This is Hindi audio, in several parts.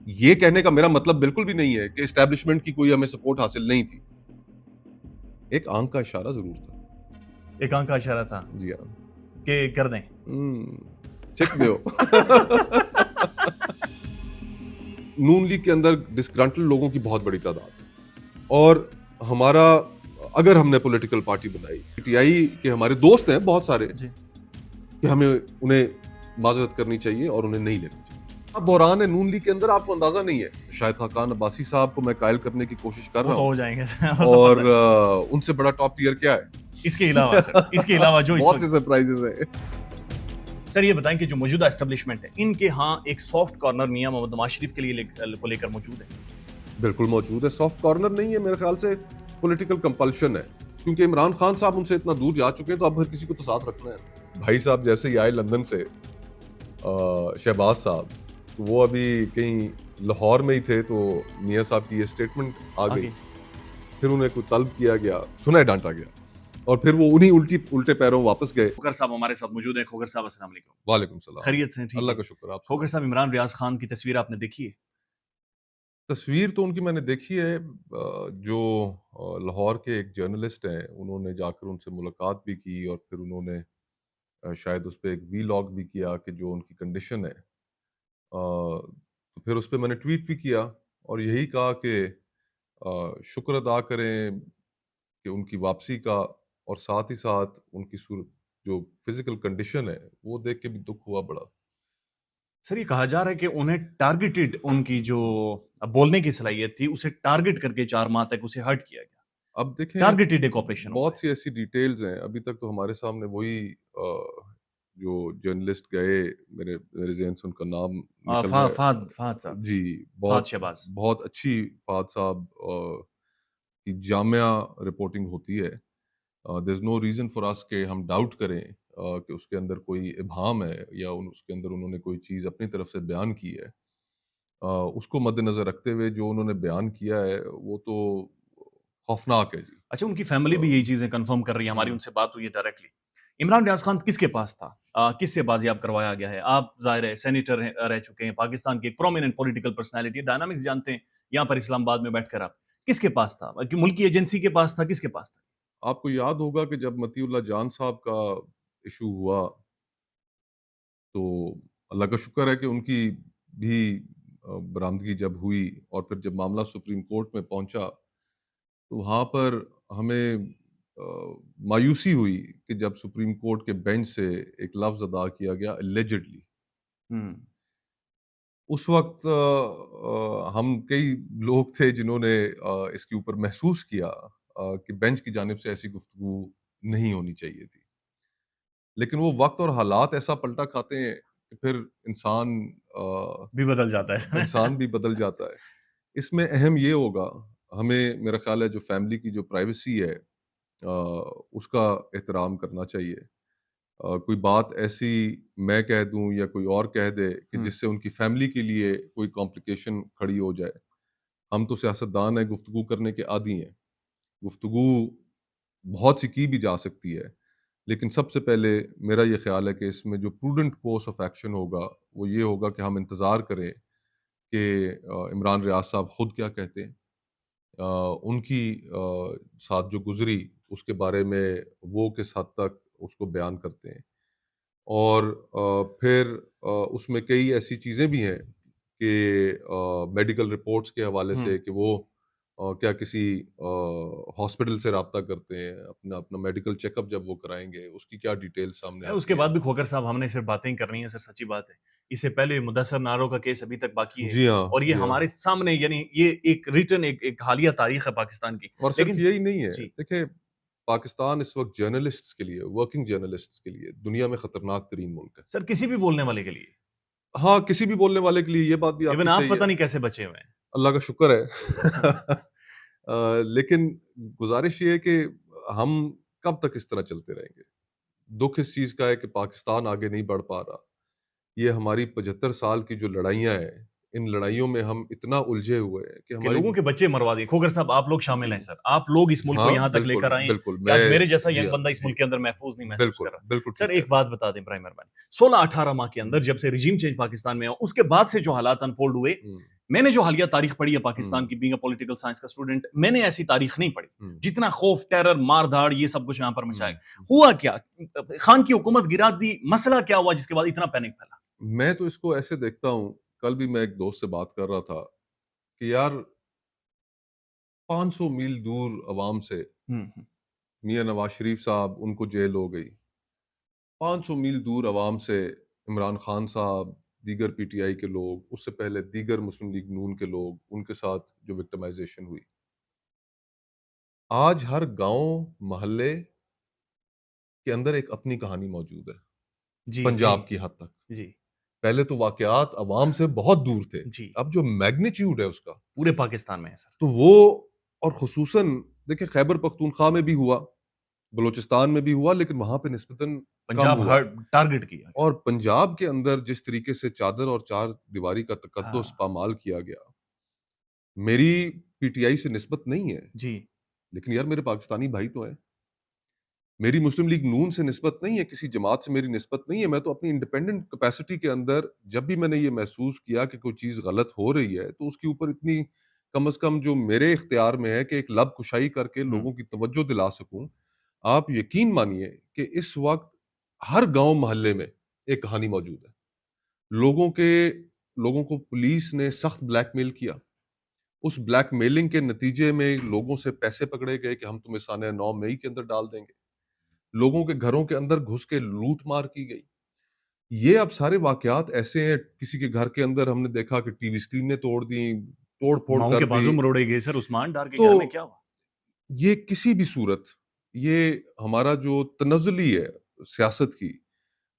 ये कहने का मेरा मतलब बिल्कुल भी नहीं है कि एस्टैब्लिशमेंट की कोई हमें सपोर्ट हासिल नहीं थी। एक आंख का इशारा जरूर था। एक आंख का इशारा था जी हाँ। कि कर दें। चेक दो। नून लीग के अंदर डिस्ग्रंटल लोगों की बहुत बड़ी तादाद है और हमारा, अगर हमने पॉलिटिकल पार्टी बनाई, पीटीआई के हमारे दोस्त हैं बहुत सारे जी। कि हमें उन्हें माजरत करनी चाहिए और उन्हें नहीं लेनी चाहिए। अब बहरान है नून लीग के अंदर, आपको अंदाजा नहीं है। शाहिद खाकान अब्बासी साहब को मैं कायल करने की कोशिश कर वो रहा तो हूँ हो जाएंगे। वो तो और पता है। उनसे बड़ा टॉप टियर क्या है? इसके अलावा सर, इसके अलावा जो इस बहुत से वक्त सरप्राइजेस है। सर ये बताएं कि जो मौजूदा एस्टेब्लिशमेंट है, इनके यहाँ एक सॉफ्ट कॉर्नर मियां मोहम्मद नवाज शरीफ के लिए को लेकर मौजूद है। बिल्कुल मौजूद है। सॉफ्ट कॉर्नर नहीं है, मेरे ख्याल से पॉलिटिकल कंपल्शन है, क्योंकि इमरान खान साहब उनसे इतना दूर जा चुके हैं तो अब हर किसी को तो साथ रखना है। भाई साहब जैसे ही आए लंदन से, शहबाज साहब, तो वो अभी कहीं लाहौर में ही थे तो मियाँ साहब की ये स्टेटमेंट आ गई। आगे फिर उन्हें कोई तलब किया गया, सुना डांटा गया और फिर वो उन्हीं उल्टे पैरों वापस गए। खोकर साहब हमारे साथ मौजूद हैं। खोकर साहब अस्सलाम वालेकुम। वालेकुम सलाम। खैरियत से हैं? ठीक अल्लाह है। का शुक्र। आप खोकर सुनाएं। साहब, इमरान रियाज खान की तस्वीर आपने देखी है? तस्वीर तो उनकी मैंने देखी है। जो लाहौर के एक जर्नलिस्ट हैं, उन्होंने जाकर उनसे मुलाकात भी की और फिर उन्होंने शायद उस पे एक वीलॉग भी किया कि जो उनकी कंडीशन है। तो फिर उस पे मैंने ट्वीट भी किया और यही कहा कि शुक्र अदा करें कि उनकी वापसी का, और साथ ही साथ उनकी जो फिजिकल कंडीशन है वो देख के भी दुख हुआ बड़ा। सर ये कहा जा रहा है कि उन्हें टारगेटेड, उनकी जो बोलने की सलाहियत थी उसे टारगेट करके 4 माह तक उसे हर्ट किया गया। अब देखें, टारगेटेड एक ऑपरेशन हुआ बहुत है। सी ऐसी डिटेल्स हैं। अभी तक तो हमारे सामने वही जो जर्नलिस्ट गए, मेरे मेरे ज़हन से उनका नाम निकल रहा है। फहद साहब। जी, फहद बहुत शहबाज। बहुत अच्छी फ़ाद साहब की जामिया रिपोर्टिंग होती है। There is no reason for us के हम डाउट करें कि उसके अंदर कोई इब्हाम है या उसके अंदर उन्होंने कोई चीज़ अपनी तरफ से बयान की है। अ, उसको मद्देनज़र रखते हुए जो उन्होंने बयान किया है वो तो खौफनाक है जी। अच्छा, उनकी फैमिली भी यही चीजें कंफर्म कर रही है, हमारी हुँ। उनसे बात हुई है डायरेक्टली। इमरान रियाज खान किसके पास था? किससे बाजियाब करवाया गया है? आप जाहिर है सेनेटर रह चुके हैं, पाकिस्तान के एक प्रोमिनेंट पॉलिटिकल पर्सनैलिटी, डायनामिक्स जानते हैं यहाँ पर इस्लामाबाद में बैठकर आप। किसके पास था? कि मुल्की एजेंसी के पास था? किसके पास था? आपको याद होगा कि जब मतीउल्लाह जान साहब का इशू हुआ तो अल्लाह का शुक्र है कि उनकी भी बरामदगी जब हुई और फिर जब मामला सुप्रीम कोर्ट में पहुंचा तो वहाँ पर हमें मायूसी हुई कि जब सुप्रीम कोर्ट के बेंच से एक लफ्ज़ अदा किया गया, एलिजिडली। हम्म। उस वक्त हम कई लोग थे जिन्होंने इसके ऊपर महसूस किया कि बेंच की जानिब से ऐसी गुफ्तगू नहीं होनी चाहिए थी। लेकिन वो वक्त और हालात ऐसा पलटा खाते हैं कि फिर इंसान भी बदल जाता है। इंसान भी बदल जाता है। इसमें अहम ये होगा, हमें मेरा ख्याल है जो फैमिली की जो प्राइवेसी है उसका एहतराम करना चाहिए। कोई बात ऐसी मैं कह दूं या कोई और कह दे कि हम्म। जिससे उनकी फैमिली के लिए कोई कॉम्प्लिकेशन खड़ी हो जाए। हम तो सियासतदान हैं, गुफ्तगू करने के आदी हैं। गुफ्तगू बहुत सी की भी जा सकती है, लेकिन सबसे पहले मेरा ये ख्याल है कि इसमें जो प्रूडेंट कोर्स ऑफ एक्शन होगा वो ये होगा कि हम इंतज़ार करें कि इमरान रियाज साहब खुद क्या कहते हैं। उनकी साथ जो गुजरी उसके बारे में वो किस हद तक उसको बयान करते हैं। और फिर उसमें कई ऐसी चीज़ें भी हैं कि मेडिकल रिपोर्ट्स के हवाले हम्म। से कि वो क्या किसी हॉस्पिटल से रब्ता करते हैं, अपना अपना मेडिकल चेकअप जब वो कराएंगे उसकी क्या डिटेल सामने उसके आती हैं। बाद भी खोकर साहब, हमने सिर्फ बातें ही करनी है सर, सच्ची बात है। इससे पहले मुदस्सर नारो का केस अभी तक बाकी है जी हाँ, और ये जी हाँ। हमारे सामने, यानी ये एक रिटन, एक हालिया तारीख है पाकिस्तान की। और सिर्फ लेकिन यही नहीं है, जी, देखिए, पाकिस्तान इस वक्त जर्नलिस्ट्स के लिए, वर्किंग जर्नलिस्ट्स के लिए दुनिया में खतरनाक तरीन मुल्क है। सर किसी भी बोलने वाले के लिए, हाँ, किसी भी बोलने वाले के लिए ये बात भी इवन आपकी आप सही है। पता नहीं कैसे बचे हुए अल्लाह का शुक्र हैं। है। लेकिन गुज़ारिश ये है कि हम कब तक इस तरह चलते रहेंगे? दुःख इस चीज़ का है कि पाकिस्तान आगे नहीं बढ़ पा रहा। ये हमारी 75 साल की जो लड़ाइयाँ हैं, इन लड़ाइयों में हम इतना उलझे हुए हैं कि कि हमारी लोगों के बच्चे मरवा दिए। खोगर साहब, आप लोग शामिल हैं सर। आप लोग इस मुल्क को हाँ, यहाँ तक बिल्कुल, लेकर आए हैं बिल्कुल, कि आज मेरे जैसा जी यंग हाँ, बंदा इस जी। मुल्क के अंदर महफूज नहीं महसूस कर बिल्कुल, रहा। बिल्कुल सर ठीक कह एक रहे बात बता दें प्राइम मेहरबानी, 16-18 माह के हैं। अंदर जब से रिजीम चेंज पाकिस्तान में हुआ, उसके बाद से जो हालात अनफोल्ड हुए, हुँ, मैंने जो हालिया तारीख पढ़ी है पाकिस्तान हुँ, की, बीइंग अ पॉलिटिकल साइंस का स्टूडेंट, मैंने ऐसी तारीख नहीं पढ़ी। हुँ, जितना खौफ, टेरर, मार-धाड़ ये सब कुछ यहाँ पर मचाया हुँ। गया। हुआ क्या? खान की हुकूमत गिरा दी, मसला क्या हुआ जिसके बाद इतना पैनिक फैला? मैं तो इसको ऐसे देखता हूँ, कल भी मैं एक दोस्त से बात कर रहा था कि यार 500 मील दूर अवाम से हुँ, हुँ। मियाँ नवाज शरीफ साहब उनको जेल हो गई। 500 मील दूर अवाम से इमरान खान साहब, दीगर पीटीआई के लोग, उससे पहले दीगर मुस्लिम लीग नून के लोग, उनके साथ जो विक्टिमाइज़ेशन हुई। आज हर गाँव, मोहल्ले के अंदर एक अपनी कहानी मौजूद है, जी, जी, पंजाब की हद तक। जी, पहले तो वाक़यात अवाम से बहुत दूर थे, जी। अब जो मैग्नीट्यूड है उसका, पूरे पाकिस्तान में है सर। तो वो और ख़ुसूसन देखिए खैबर पख्तूनख्वा में भी हुआ, बलूचिस्तान में भी हुआ, लेकिन वहाँ पे निस्बतन कम पंजाब हुआ। हर टारगेट किया गया। और पंजाब के अंदर जिस तरीके से चादर और चार दीवारी का तकद्दुस हाँ, पामाल किया गया, मेरी पीटीआई से निस्बत नहीं है, जी। लेकिन यार मेरे पाकिस्तानी भाई तो हैं। मेरी मुस्लिम लीग नून से निस्बत नहीं है, किसी जमात से मेरी निस्बत नहीं है। मैं तो अपनी इंडिपेंडेंट कैपेसिटी के अंदर जब भी मैंने ये महसूस किया कि कोई चीज़ गलत हो रही है, तो उसके ऊपर इतनी कम से कम जो मेरे इख्तियार में है कि एक लब कुशाई करके हुँ, लोगों की तवज्जो दिला सकूँ। आप यकीन मानिए कि इस वक़्त हर गाँव मोहल्ले में एक कहानी मौजूद है। लोगों के लोगों को पुलिस ने सख्त ब्लैकमेल किया। उस ब्लैकमेलिंग के नतीजे में लोगों से पैसे पकड़े गए कि हम तुम्हें साने 9 मई के अंदर डाल देंगे। लोगों के घरों के अंदर घुस के लूट-मार की गई। ये अब सारे वाक़यात ऐसे हैं, किसी के घर के अंदर हमने देखा कि टीवी स्क्रीनें तोड़ दी, तोड़-फोड़ माओं कर के दी। बाजू मरोड़े गए सर, उस्मान डार के तो घर में क्या हुआ? ये किसी भी सूरत, ये हमारा जो तनज़्ज़ुली है सियासत की,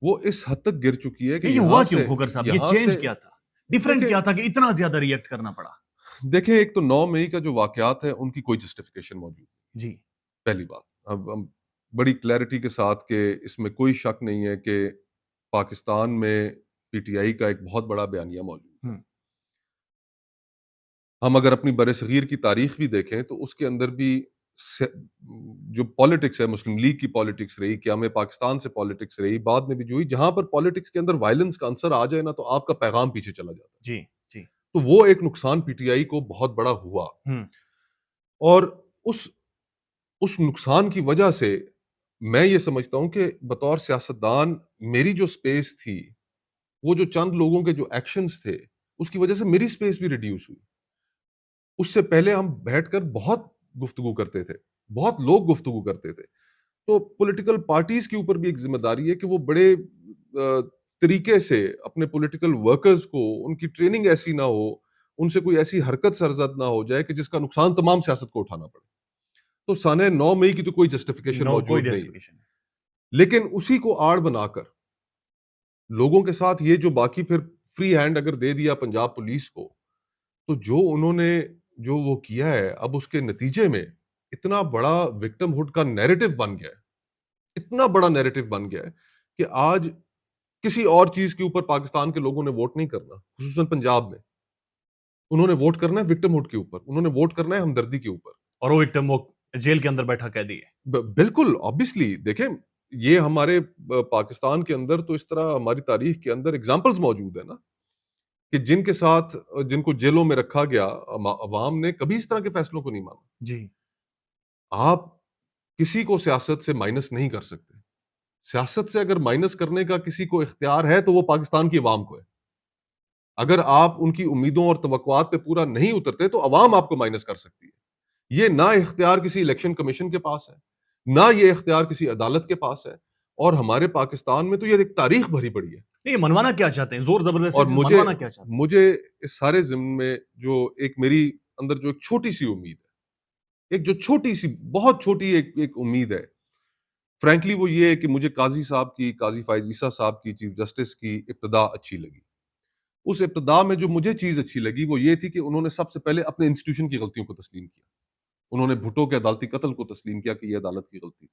वो इस हद तक गिर चुकी है कि ये हुआ क्यों खोकर साहब? ये यहाँ चेंज से क्या था? डिफरेंट देखें क्या था कि इतना ज़्यादा रिएक्ट करना पड़ा? देखें एक तो 9 मई का जो वाक़यात है, उनकी कोई जस्टिफ़िकेशन मौजूद जी, पहली बात। अब हम बड़ी क्लैरिटी के साथ कि इसमें कोई शक नहीं है कि पाकिस्तान में पीटीआई का एक बहुत बड़ा बयानिया मौजूद है। हुँ, हम अगर अपनी बरसग़ीर की तारीख़ भी देखें तो उसके अंदर भी से जो पॉलिटिक्स है, मुस्लिम लीग की पॉलिटिक्स रही, क़याम पाकिस्तान से पॉलिटिक्स रही, बाद में भी जो हुई, जहाँ पर पॉलिटिक्स के अंदर वायलेंस का अंसर आ जाए ना, तो आपका पैगाम पीछे चला जाता है। जी, जी। तो वो एक नुकसान पीटीआई को बहुत बड़ा हुआ हुँ, और उस उस नुकसान की वजह से मैं ये समझता हूँ कि बतौर सियासतदान मेरी जो स्पेस थी, वो जो चंद लोगों के जो एक्शंस थे, उसकी वजह से मेरी स्पेस भी रिड्यूस हुई। उससे पहले हम बैठकर बहुत गुफ्तगू करते थे, बहुत लोग गुफ्तगू करते थे। तो पॉलिटिकल पार्टीज़ के ऊपर भी एक ज़िम्मेदारी है कि वो बड़े तरीके से अपने पॉलिटिकल वर्कर्स को उनकी ट्रेनिंग ऐसी ना हो, उनसे कोई ऐसी हरकत सरज़द ना हो जाए कि जिसका नुकसान तमाम सियासत को उठाना पड़े। तो सने 9 मई की तो कोई जस्टिफिकेशन नो कोई मौजूद नहीं है। जस्टिफिकेशन। लेकिन उसी को आड़ बनाकर लोगों के साथ ये जो बाकी फिर फ्री हैंड अगर दे दिया पंजाब पुलिस को, तो जो वो किया है, अब उसके नतीजे में इतना बड़ा विक्टिमहुड का नैरेटिव बन गया है, इतना बड़ा नैरेटिव बन गया है कि आज किसी और चीज़ के ऊपर पाकिस्तान के लोगों ने वोट नहीं करना, खुसूसन पंजाब में। उन्होंने वोट करना है विक्टिमहुड के ऊपर, उन्होंने वोट करना है हमदर्दी के ऊपर। और वो विक्टिम वो जेल के अंदर बैठा कैदी है। बिल्कुल ऑब्वियसली देखें, ये हमारे पाकिस्तान के अंदर तो इस तरह हमारी तारीख के अंदर एग्जांपल्स मौजूद है ना कि जिनके साथ जिनको जेलों में रखा गया, अवाम ने कभी इस तरह के फैसलों को नहीं माना। जी, आप किसी को सियासत से माइनस नहीं कर सकते। सियासत से अगर माइनस करने का किसी को इख्तियार है तो वो पाकिस्तान की अवाम को है। अगर आप उनकी उम्मीदों और तवक्कुआत पे पूरा नहीं उतरते तो अवाम आपको माइनस कर सकती है। ये ना इख्तियार किसी इलेक्शन कमीशन के पास है, ना ये इख्तियार किसी अदालत के पास है और हमारे पाकिस्तान में तो ये एक तारीख भरी पड़ी है। नहीं, ये मनवाना क्या चाहते हैं? ज़ोर ज़बरदस्ती और से मुझे मनवाना क्या चाहते हैं? मुझे इस सारे ज़िम्न में जो एक मेरी अंदर जो एक छोटी-सी उम्मीद है, एक जो छोटी-सी बहुत छोटी एक एक उम्मीद है, फ्रैंकली वो ये है कि मुझे काज़ी साहब की, काज़ी फ़ाइज़ ईसा साहब की, चीफ़ जस्टिस की इब्तिदा अच्छी लगी। उस इब्तिदा में जो मुझे चीज़ अच्छी लगी वो ये थी कि उन्होंने सबसे पहले अपने इंस्टीट्यूशन की गलतियों को तस्लीम किया। उन्होंने भुट्टो के अदालती कत्ल को तस्लीम किया कि ये अदालत की गलती थी।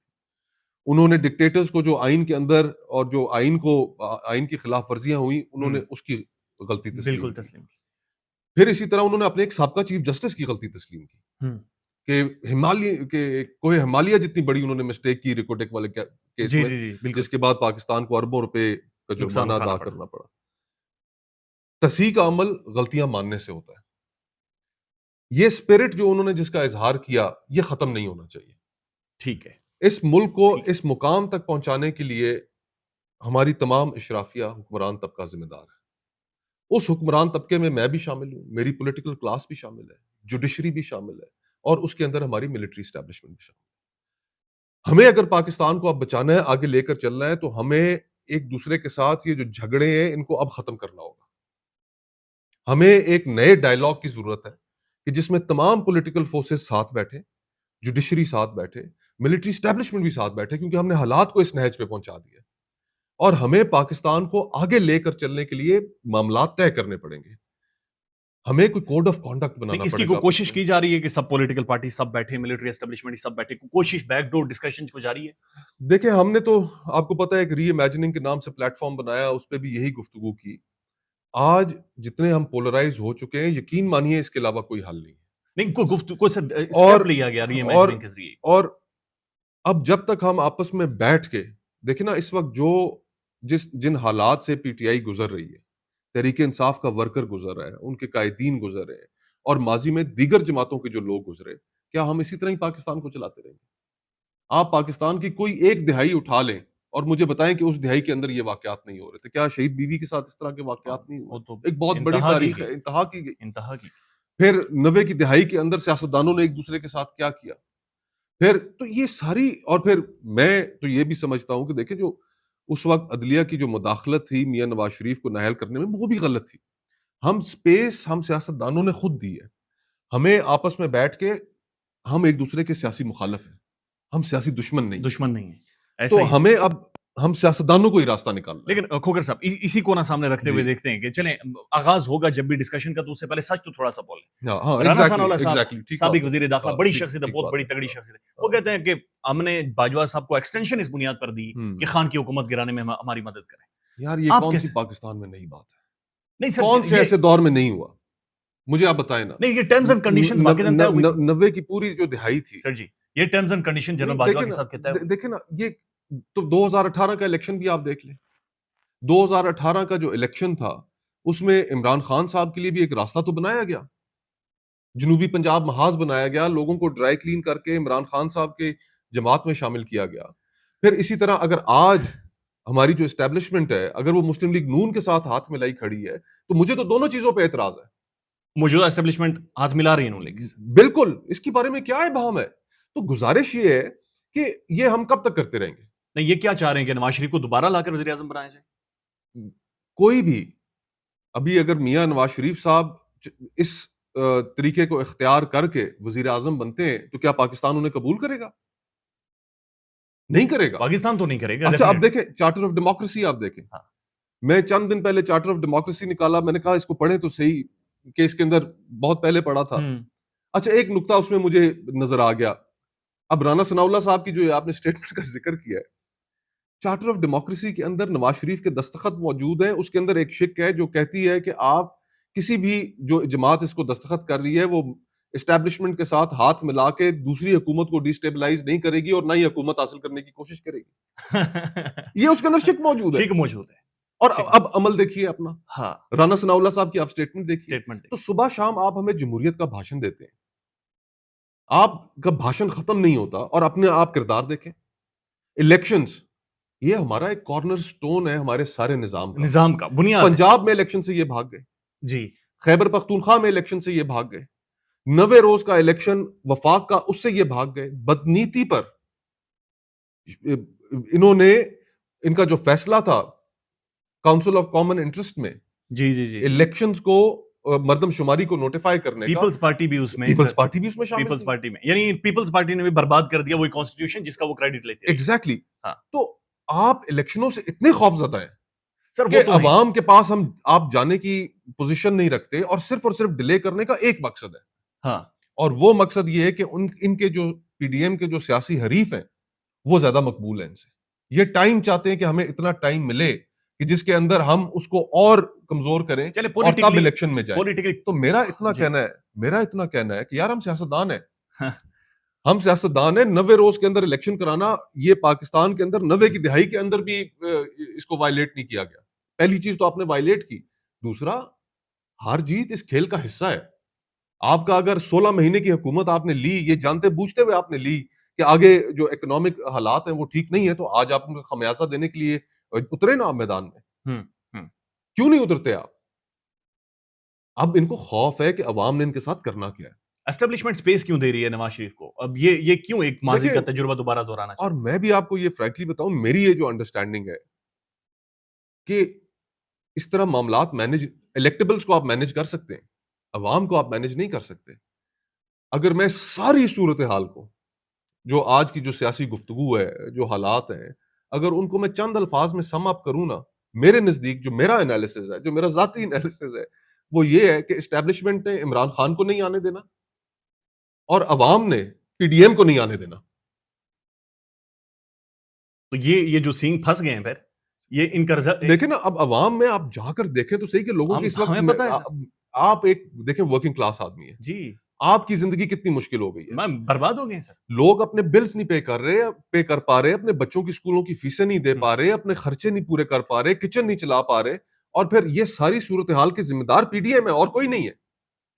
उन्होंने डिक्टेटर्स को जो आइन के अंदर और जो आइन की खिलाफ वर्जियां हुई, उन्होंने हुँ, उसकी गलती तस्लीम बिल्कुल की। तस्लीम की। फिर इसी तरह उन्होंने अपने एक साबका चीफ जस्टिस की गलती तस्लीम की कि हिमालय जितनी बड़ी उन्होंने मिस्टेक की रिकोटेक वाले केस जी में, जी जी बिल्कुल जिसके बाद पाकिस्तान को अरबों रुपए का नुकसान जुर्माना उठाना अदा पड़ा। करना पड़ा। तस्हीह का अमल गलतियां मानने से होता है। ये स्पिरिट जो उन्होंने जिसका इजहार किया, ये खत्म नहीं होना चाहिए। ठीक है, इस मुल्क को ठीक है। इस मुकाम तक पहुंचाने के लिए हमारी तमाम इशराफिया हुक्मरान तबका जिम्मेदार है। उस हुक्मरान तबके में मैं भी शामिल हूं, मेरी पॉलिटिकल क्लास भी शामिल है, जुडिशरी भी शामिल है, और उसके अंदर हमारी मिलिट्री एस्टेब्लिशमेंट भी शामिल है। हमें अगर पाकिस्तान को अब बचाना है, आगे लेकर चलना है, तो हमें एक दूसरे के साथ ये जो झगड़े हैं, इनको अब खत्म करना होगा। हमें एक नए डायलॉग की जरूरत है कि जिसमें तमाम पॉलिटिकल फोर्सेस साथ बैठे, जुडिशरी साथ बैठे, मिलिट्री एस्टेब्लिशमेंट भी साथ बैठे, क्योंकि हमने हालात को इस नहज पे पहुंचा दिया और हमें पाकिस्तान को आगे लेकर चलने के लिए मामलात तय करने पड़ेंगे। हमें कोई कोड ऑफ कॉन्डक्ट नहीं, बनाना इसकी पड़ेगा आपस कोशिश में। की जा रही है कि सब पॉलिटिकल पार्टी सब बैठे, मिलिट्री एस्टेब्लिशमेंट सब बैठे, कोशिश बैकडोर डिस्कशन को जारी है। देखिए, हमने तो आपको पता है एक री इमेजिनिंग के नाम से प्लेटफॉर्म बनाया, उस पे भी यही गुफ्तगू की। आज जितने हम पोलराइज हो चुके हैं, यकीन मानिए इसके अलावा कोई हल नहीं है। नहीं, कोई गुफ्तगू कोई और स्टेप लिया गया री इमेजिनिंग और के जरिए। और अब जब तक हम आपस में बैठ के देखिए ना, इस वक्त जो जिन हालात से पीटीआई गुजर रही है, तहरीक इंसाफ का वर्कर गुजर रहा है, उनके कायदीन गुजर रहे हैं, और माजी में दीगर जमातों के जो लोग गुजरे, क्या हम इसी तरह ही पाकिस्तान को चलाते रहेंगे? आप पाकिस्तान की कोई एक दिहाई उठा लें और मुझे बताएं कि उस दिहाई के अंदर ये वाकयात नहीं हो रहे थे। क्या शहीद बीवी के साथ इस तरह के वाकयात नहीं वो हुए? तो एक बहुत बड़ी इंतहा की तारीख गई, है, इंतहा की गई। इंतहा की। फिर 90 की दिहाई के अंदर सियासतदानों ने एक दूसरे के साथ क्या किया? फिर तो ये सारी, और फिर मैं तो ये भी समझता हूं कि देखिए, जो उस वक्त अदलिया की जो मुदाखलत थी मियां नवाज शरीफ को नाहल करने में, वो भी गलत थी। हम सियासतदानों ने खुद दी है। हमें आपस में बैठ के, हम एक दूसरे के सियासी मुखालफ हैं, हम सियासी दुश्मन नहीं है। दुश्मन नहीं है, तो ऐसा ही है। हमें अब हम सियासतदानों को ही रास्ता निकालना है। लेकिन खोकर साहब, इसी को ना सामने रखते हुए जी। देखते हैं कि चलें, आगाज होगा जब भी डिस्कशन का, तो उससे पहले सच तो थोड़ा सा बोलें। हाँ, हाँ, राना एग्जैक्टली, सानाउल्लाह साहब, एग्जैक्टली, ठीक बात साबिक है। वजीर दाखिला, हाँ, बड़ी ठीक शख्सियत है, ठीक बहुत बात बड़ी है। तगड़ी हाँ, शख्सियत है। वो हाँ। कहते हैं कि हमने बाजवा साहब को एक्सटेंशन इस बुनियाद पर दी कि खान की हुकूमत गिराने में हमारी मदद करें। यार, ये आप कौन सी कैसे? पाकिस्तान में नई बात है? नहीं सर, कौन से ये ऐसे दौर में नहीं हुआ? मुझे आप बताएं ना। नहीं, ये टर्म्स एंड कंडीशंस वाकई तय हुई थी 90 की पूरी जो दिहाई थी। सर जी। ये टर्म्स एंड कंडीशन जनरल नहीं, बाजवा देखे के ना, साथ तय हुई। देखे ना, ये तो 2018 का इलेक्शन भी आप देख लें। 2018 का जो इलेक्शन था, उसमें इमरान खान साहब के लिए भी एक रास्ता तो बनाया गया, जनूबी पंजाब महाज बनाया गया, लोगों को ड्राई क्लीन करके इमरान खान साहब के जमात में शामिल किया गया। फिर इसी तरह अगर आज हमारी जो एस्टेब्लिशमेंट है, अगर वो मुस्लिम लीग नून के साथ हाथ मिलाई खड़ी है, तो मुझे तो दोनों चीजों पे एतराज है। मौजूदा एस्टेब्लिशमेंट हाथ मिला रही है उन्होंने, लेकिन बिल्कुल, इसके बारे में क्या इबाहम है? तो गुजारिश ये है कि ये हम कब तक करते रहेंगे? नहीं, ये क्या चाह रहे हैं कि नवाज शरीफ को दोबारा लाकर वजीर आजम बनाया जाए? कोई भी, अभी अगर मियां नवाज शरीफ साहब इस तरीके को इख्तियार करके वजीर आजम बनते हैं, तो क्या पाकिस्तान उन्हें कबूल करेगा? नहीं करेगा। पाकिस्तान तो नहीं करेगा अच्छा, अब डेफिनेटली। देखें चार्टर ऑफ डेमोक्रेसी, आप देखें। हाँ। मैं चंद दिन पहले चार्टर ऑफ डेमोक्रेसी निकाला, मैंने कहा इसको पढ़े तो सही, कि इसके अंदर बहुत पहले पढ़ा था। अच्छा, एक नुक्ता उसमें मुझे नजर आ गया। अब राना सनाउल्लाह साहब की जो आपने स्टेटमेंट का जिक्र किया है, चार्टर ऑफ डेमोक्रेसी के अंदर नवाज शरीफ के दस्तखत मौजूद हैं। उसके अंदर एक शिक है जो कहती है कि आप किसी भी जो जमात इसको दस्तखत कर रही है, वो एस्टेब्लिशमेंट के साथ हाथ मिला के दूसरी हुकूमत को डिस्टेबलाइज नहीं करेगी और ना ही हुकूमत हासिल करने की कोशिश करेगी। ये उसके अंदर शिक मौजूद है। शिक मौजूद है। और अब अमल देखिए अपना। हाँ, राना सनाउल्लाह साहब की आप स्टेटमेंट देखिए। स्टेटमेंट तो सुबह शाम आप हमें जमहूरियत का भाषण देते हैं, आपका भाषण खत्म नहीं होता, और अपने आप किरदार देखें। इलेक्शंस, ये हमारा एक कॉर्नर स्टोन है हमारे सारे निजाम का बुनियाद है। पंजाब में इलेक्शन से ये भाग गए, जी। खैबर पख्तूनख्वा में इलेक्शन से ये भाग गए, 90 रोज का इलेक्शन वफाक का, उससे ये भाग गए। बदनीति पर इन्होंने, इनका जो फैसला था काउंसिल ऑफ कॉमन इंटरेस्ट में जी जी जी। इलेक्शंस को मर्दमशुमारी को नोटिफाई करने का, पीपल्स पार्टी भी उसमें, पीपल्स पार्टी भी उसमें शामिल पीपल्स थी। पार्टी में, यानी पीपल्स पार्टी ने भी बर्बाद कर दिया वही कॉन्स्टिट्यूशन जिसका वो क्रेडिट लेते हैं। एग्जैक्टली। हाँ। तो आप इलेक्शनों से इतने खौफजदा हैं सर, कि वो तो है। अवाम के पास आप जाने की पोजीशन नहीं रखते, और सिर्फ डिले करने का एक मकसद है। हाँ। और वो मकसद ये है कि इनके जो पीडीएम के जो सियासी हरीफ हैं, वो ज्यादा मकबूल हैं इनसे। ये टाइम चाहते हैं कि हमें इतना टाइम मिले कि जिसके अंदर हम उसको और कमजोर करें चले और तब पॉलिटिकली इलेक्शन में जाएं। पॉलिटिकली तो जी मेरा इतना कहना है कि यार हम सियासतदान है, हम सियासतदान है। 90 रोज के अंदर इलेक्शन कराना, ये पाकिस्तान के अंदर 90 की दिहाई के अंदर भी इसको वायलेट नहीं किया गया। पहली चीज तो आपने वायलेट की। दूसरा, हार जीत इस खेल का हिस्सा है। आपका अगर 16 महीने की हुकूमत आपने ली, ये जानते बूझते हुए आपने ली कि आगे जो इकोनॉमिक हालात हैं वो ठीक नहीं है, तो आज आप उनका खमियाजा देने के लिए उतरे ना आप मैदान में। हम्म हम्म क्यों नहीं उतरते आप? अब इनको खौफ है कि अवाम ने इनके साथ करना क्या है। एस्टेब्लिशमेंट स्पेस क्यों दे रही है नवाज शरीफ को? अब ये क्यों एक माजी देखिए, का तजुर्बा दोबारा दोहराना और चाहते हैं? मैं भी आपको ये फ्रैंकली बताऊं, मेरी ये जो अंडरस्टैंडिंग है कि इस तरह मामलात मैनेज, इलेक्टेबल्स को आप मैनेज कर सकते हैं, अवाम को आप मैनेज नहीं कर सकते। अगर मैं सारी सूरत हाल को, जो आज की जो सियासी गुफ्तगू है, जो हालात हैं, अगर उनको मैं चंद अल्फाज में सम अप करूं ना, मेरे नजदीक जो मेरा एनालिसिस है, जो मेरा जाती एनालिसिस है, वो ये है कि एस्टेब्लिशमेंट ने इमरान खान को नहीं आने देना और अवाम ने पीडीएम को नहीं आने देना। तो ये जो सींग फंस गए हैं फिर, ये इनका देखें ना, अब अवाम में आप जाकर देखें तो सही कि लोगों की हम इस वक्त हमें पता है सर। आप एक देखें, वर्किंग क्लास आदमी है, जी, आपकी जिंदगी कितनी मुश्किल हो गई है। मैं बर्बाद हो गए सर। लोग अपने बिल्स नहीं पे कर पा रहे, अपने बच्चों की स्कूलों की फीसें नहीं दे हुँ, पा रहे, अपने खर्चे नहीं पूरे कर पा रहे, किचन नहीं चला पा रहे, और फिर ये सारी सूरत हाल के जिम्मेदार पीडीएम है और कोई नहीं है।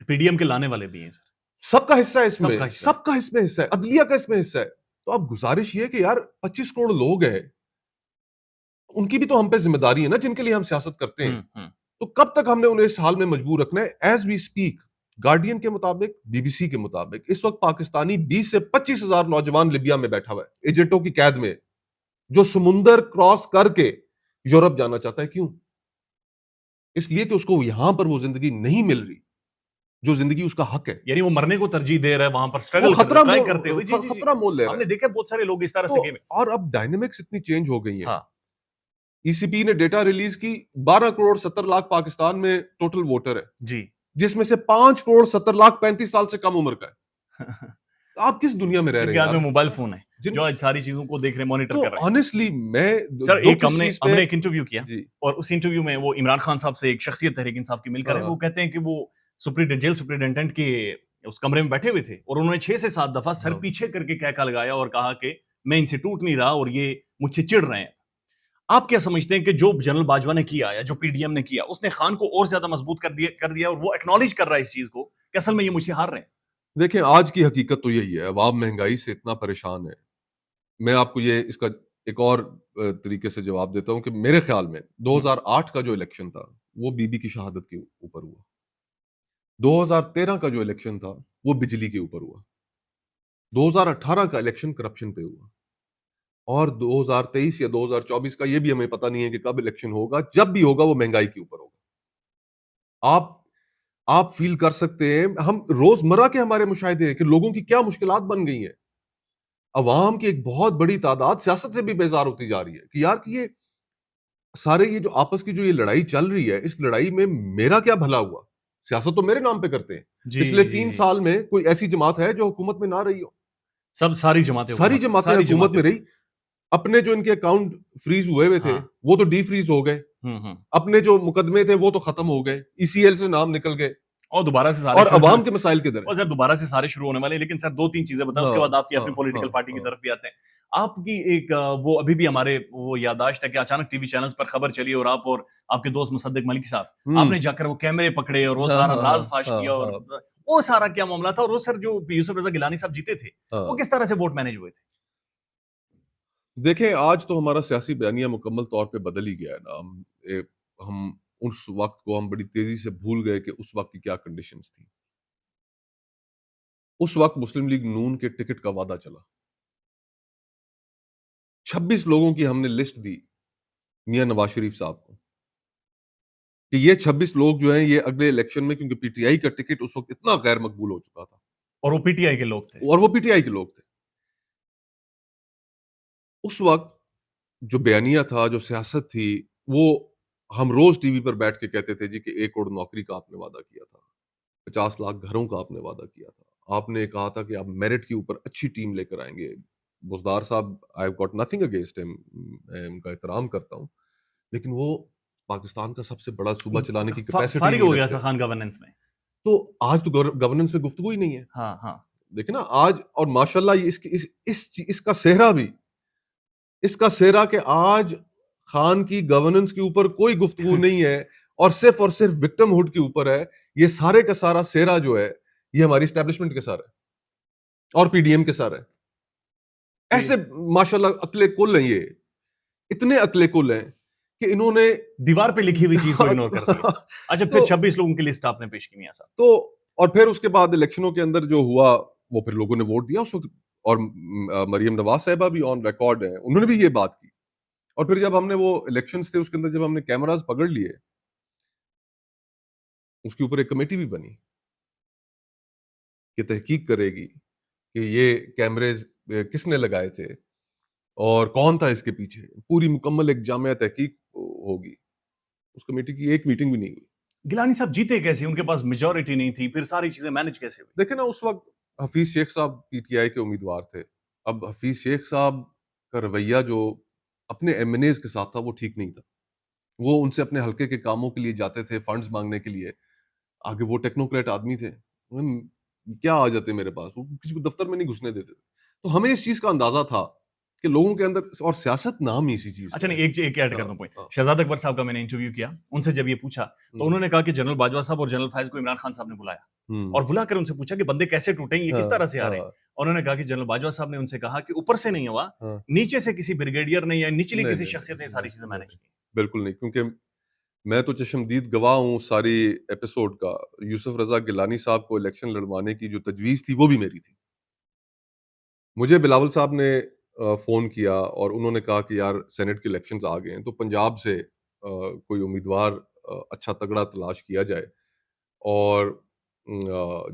पीडीएम के लाने वाले भी हैं सर, सबका हिस्सा है सबका इसमें, हिस्सा है। सबका इसमें हिस्सा है, अदलिया का इसमें हिस्सा है। तो अब गुजारिश ये कि यार 25 करोड़ लोग हैं, उनकी भी तो हम पे जिम्मेदारी है ना, जिनके लिए हम सियासत करते हैं। हुँ। तो कब तक हमने उन्हें इस हाल में मजबूर रखना है? एज वी स्पीक, गार्डियन के मुताबिक, बीबीसी के मुताबिक, इस वक्त पाकिस्तानी 20 से 25 हजार नौजवान लिबिया में बैठा हुआ है, एजेंटों की कैद में, जो समुंदर क्रॉस करके यूरोप जाना चाहता है। क्यों? इसलिए कि उसको यहां पर वो जिंदगी नहीं मिल रही जो जिंदगी उसका हक है। यानी वो मरने को तरजीह दे रहा है, वहाँ पर वो स्ट्रगल कर रहे हैं, ट्राई करते हुए। जी, जी, जी। खतरा मोल ले रहा हमने है। देखा है बहुत सारे लोग इस तरह तो से गेम में। और अब डायनेमिक्स इतनी चेंज हो गई है। हाँ, ईसीपी ने डेटा रिलीज की, 12 करोड़ 70 लाख पाकिस्तान में टोटल वोटर है, जी। जिसमें से 5 करोड़ 70 लाख 35 साल से कम उम्र का है। तो आप किस दुनिया में रह रहे जिनके हैं हाथ में यार? मोबाइल फ़ोन है, जिन जो आज सारी चीज़ों को देख रहे हैं, मॉनिटर तो कर रहे हैं। ऑनेस्टली मैं सर, एक दुख इस हमने चीज पे। हमने एक इंटरव्यू किया जी। और उस इंटरव्यू में वो इमरान खान साहब से एक शख्सियत तहरीक इंसाफ की मिलकर है, वो हाँ। कहते हैं कि वो जेल सुपरिटेंडेंट के उस कमरे में बैठे हुए थे और उन्होंने 6 से 7 दफ़ा सर हाँ। पीछे करके कहका लगाया और कहा कि मैं इनसे टूट नहीं रहा और ये मुझसे चिढ़ रहे हैं। आप क्या समझते हैं कि जो जनरल बाजवा ने किया या जो पीडीएम ने किया, उसने खान को और ज्यादा मजबूत कर दिया और वो एक्नॉलेज कर रहा है इस चीज को कि असल में ये मुझसे हार रहे हैं? देखें, आज की हकीकत तो यही है, अवाम महंगाई से इतना परेशान है। मैं आपको ये इसका एक और तरीके से जवाब देता हूं कि मेरे ख्याल में हम्म, 2008 का जो इलेक्शन था, वो बीबी की शहादत के ऊपर हुआ। 2013 का जो इलेक्शन था, वो बिजली के ऊपर हुआ। 2018 का इलेक्शन करप्शन पे हुआ। और 2023 या 2024 का ये भी हमें पता नहीं है कि कब इलेक्शन होगा। जब भी होगा वो महंगाई के ऊपर होगा। आप आप फील कर सकते हैं, हम रोजमर्रा के हमारे मुशाहिदे हैं कि लोगों की क्या मुश्किलात बन गई हैं। अवाम की एक बहुत बड़ी तादाद सियासत से भी बेजार होती जा रही है कि यार कि ये सारे ये जो आपस की जो ये लड़ाई चल रही है, इस लड़ाई में मेरा क्या भला हुआ? सियासत तो मेरे नाम पे करते हैं। जी पिछले जी तीन जी। साल में कोई ऐसी जमात है जो हुकूमत में ना रही हो? सब सारी जमातें सारी हुकूमत में, जमातें सारी हुकूमत जमातें में रही। हुकूमत अपने जो इनके अकाउंट फ्रीज हुए हुए थे, हाँ। वो तो डी फ्रीज हो गए। हम्म। अपने जो मुकदमे थे वो तो खत्म हो गए, ईसीएल से नाम निकल गए। और दोबारा से सारे और शुरू अवाम के मसाइल किधर है? और सर दोबारा से सारे शुरू होने वाले हैं, लेकिन सर 2-3 चीजें बताएं, हाँ, उसके बाद आपकी हाँ, अपनी हाँ, पॉलिटिकल पार्टी की हाँ। तरफ भी आते हैं। आपकी एक वो अभी भी हमारे वो याददाश्त है कि अचानक टीवी चैनल्स पर खबर चली और आप और आपके दोस्त मुसद्दिक मलिक साहब, हुँ। आपने जाकर वो कैमरे पकड़े और वो हाँ, सारा हाँ, राज हाँ, फाश हाँ, किया और हाँ, वो सारा क्या मामला था? और वो सर जो यूसुफ रज़ा गिलानी साहब जीते थे, वो हाँ। किस तरह से वोट मैनेज हुए थे? देखें, आज तो हमारा सियासी बयानिया मुकम्मल तौर पे बदल ही गया है ना। हम उस वक़्त को हम बड़ी तेज़ी से भूल गए कि उस वक़्त की क्या कंडीशंस थी। उस वक़्त मुस्लिम लीग नून के टिकट का वादा चला। 26 लोगों की हमने लिस्ट दी मियां नवाज शरीफ साहब को कि ये 26 लोग जो हैं ये अगले इलेक्शन में, क्योंकि पीटीआई का टिकट उस वक़्त इतना गैर मकबूल हो चुका था और वो पीटीआई के लोग थे। और वो पीटीआई के लोग थे। उस वक़्त जो बयानिया था, जो सियासत थी, वो हम रोज़ टीवी पर बैठ के कहते थे जी कि 1 करोड़ नौकरी का आपने वादा किया था, 50 लाख घरों का आपने वादा किया था। आपने कहा था कि आप मेरिट के ऊपर अच्छी टीम लेकर आएँगे। बुज़दार साहब, I have got nothing against him, मैं उनका एहतराम करता हूँ। लेकिन वो पाकिस्तान का सबसे बड़ा सूबा चलाने की कैपेसिटी फारिग हो नहीं गया रखते। था खान गवर्नेंस में। तो आज तो गवर्नेंस में गुफ्तगू ही नहीं है। हाँ, हाँ। देखिए ना आज, और माशाल्लाह ये इसका सेहरा भी, इसका सेहरा कि आज खान की गवर्नेंस के ऊपर कोई गुफ्तगू नहीं है और सिर्फ विक्टिमहुड के ऊपर है। ये सारे का सारा सेहरा जो है, ये हमारी एस्टेब्लिशमेंट के साथ है और पीडीएम के साथ है। ये ऐसे माशाल्लाह अक्ले कुल हैं ये, इतने अक्ले कुल हैं कि इन्होंने दीवार पे लिखी हुई चीज़ को इग्नोर कर दिया। अच्छा, फिर तो 26 लोगों की लिस्ट आपने पेश की मियां साहब। तो और फिर उसके बाद इलेक्शनों के अंदर जो हुआ, वो फिर लोगों ने वोट दिया उस वक्त। और मरियम नवाज साहिबा भी ऑन रिकॉर्ड है, उन्होंने भी ये बात की। और फिर जब हमने वो इलेक्शंस थे उसके अंदर जब हमने कैमरास पकड़ लिए, उसके ऊपर एक कमेटी भी बनी कि तहकीक करेगी कि ये कैमरेज किसने लगाए थे और कौन था इसके पीछे। पूरी मुकम्मल एक जामिया तहकीक होगी। उस कमेटी की एक मीटिंग भी नहीं हुई। गिलानी साहब जीते कैसे? उनके पास मेजॉरिटी नहीं थी, फिर सारी चीजें मैनेज कैसे हुई? देखे ना, उस वक्त हफीज शेख साहब पीटीआई के उम्मीदवार थे। अब हफीज शेख साहब का रवैया जो अपने एमएनएज के साथ था, वो ठीक नहीं था। वो उनसे अपने हल्के के कामों के लिए जाते थे, फंड्स मांगने के लिए। आगे वो टेक्नोक्रेट आदमी थे, क्या आ जाते मेरे पास, वो किसी को दफ्तर में नहीं घुसने देते। तो हमें इस चीज का अंदाजा था कि लोगों के अंदर, और सियासत नाम ही इसी चीज अच्छा, का नहीं, है। एक ऐड कर हाँ, दूं पॉइंट। हाँ, शहजाद अकबर साहब का मैंने इंटरव्यू किया, उनसे जब ये पूछा तो हम्म, उन्होंने कहा कि जनरल बाजवा साहब और जनरल फायज को इमरान खान साहब ने बुलाया हम्म, और बुलाकर उनसे पूछा कि बंदे कैसे टूटे, ये किस हाँ, तरह से आ रहे हैं। हाँ, और उन्होंने कहा कि जनरल बाजवा साहब ने उनसे कहा कि ऊपर से नहीं हुआ, हाँ। नीचे से किसी ब्रिगेडियर ने या निचली नहीं, किसी नहीं, शख्सियत ने नहीं, सारी नहीं, चीजें नहीं, मैनेज नहीं, की। बिल्कुल नहीं, क्योंकि मैं तो चशमदीद गवाह हूँ सारी एपिसोड का। यूसुफ रजा गिलानी साहब को इलेक्शन लड़वाने की जो तजवीज़ थी, वो भी मेरी थी। मुझे बिलावल साहब ने फ़ोन किया और उन्होंने कहा कि यार सेनेट के इलेक्शंस आ गए हैं, तो पंजाब से कोई उम्मीदवार अच्छा तगड़ा तलाश किया जाए। और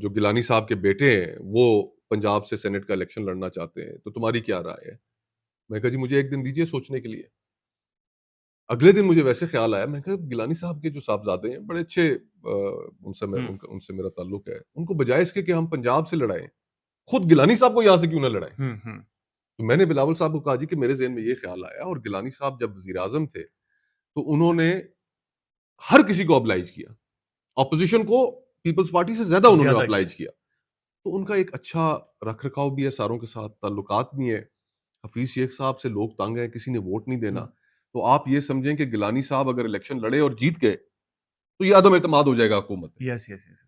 जो गिलानी साहब के बेटे हैं, वो पंजाब से सेनेट का इलेक्शन लड़ना चाहते हैं, तो तुम्हारी क्या राय है? मैं कहा जी मुझे 1 दिन दीजिए सोचने के लिए। अगले दिन मुझे वैसे ख्याल आया, मैं कहा गिलानी साहब के जो साहबजादे हैं बड़े अच्छे, हम्म, उनसे मेरा ताल्लुक है, उनको बजाय इसके कि हम पंजाब से लड़ाएं, खुद गिलानी साहब को यहाँ से क्यों ना लड़ाएं। हम्म, हम्म, तो मैंने बिलावल साहब को कहा जी कि मेरे ज़हन में ये ख्याल आया, और गिलानी साहब जब वज़ीर आज़म थे, तो उन्होंने हर किसी को ऑब्लाइज किया। ऑपोज़िशन को पीपल्स पार्टी से ज़्यादा उन्होंने ज्यादा किया। ऑब्लाइज किया। तो उनका एक अच्छा रख-रखाव भी है, सारों के साथ ताल्लुकात भी हैं। हफ़ीज़ शेख साहब से लोग तंग हैं, किसी ने वोट नहीं देना। हम्म, तो आप ये समझें कि गिलानी साहब अगर इलेक्शन लड़े और जीत गए, तो ये अदम एतमाद हो जाएगा हुकूमत पे। Yes, yes, yes.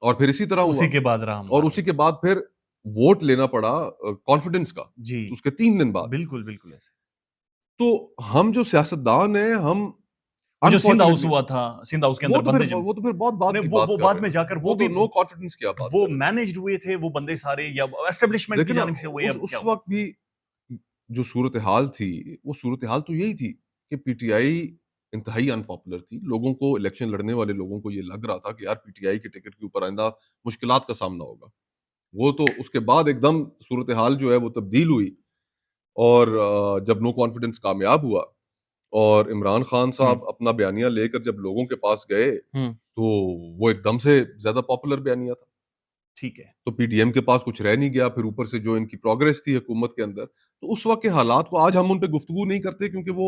और फिर इसी तरह उसी हुआ। के बाद रहा और मामला। उसी के बाद फिर वोट लेना पड़ा कॉन्फिडेंस का, जी, उसके 3 दिन बाद। बिल्कुल बिल्कुल ऐसे। तो हम जो सियासतदान हैं, हम वो जो सिंध हाउस अनफॉर्चुनेटली, हुआ था, सिंध हाउस के अंदर बंदे जब वो तो फिर बहुत बाद नहीं, की बात वो कर बाद रहे में हैं ना। जाकर वो वो तो भी नो कॉन्फिडेंस की आप बात वो कर रहे हैं। मैनेज्ड हुए थे वो बंदे सारे, या एस्टेब्लिशमेंट की देखिए ना, जानिब से हुए, या उस क्या हुआ? वक़्त भी जो सूरत-ए-हाल थी, वो सूरत-ए-हाल तो यही थी कि पीटीआई इंतहाई अनपॉपुलर थी। लोगों को, इलेक्शन लड़ने वाले लोगों को ये लग रहा था कि यार पीटीआई के टिकट के ऊपर आइंदा मुश्किलात का सामना होगा। वो तो उसके बाद एकदम सूरत-ए-हाल जो है वो तब्दील हुई। और जब नो कॉन्फिडेंस कामयाब हुआ और इमरान खान हुँ, साहब अपना बयानिया लेकर जब लोगों के पास गए, हुँ, तो वो एकदम से ज़्यादा पॉपुलर बयानिया था। ठीक है। तो पीडीएम के पास कुछ रह नहीं गया, फिर ऊपर से जो इनकी प्रोग्रेस थी हुकूमत के अंदर, तो उस वक़्त के हालात को आज हम उन पे गुफ्तगू नहीं करते क्योंकि वो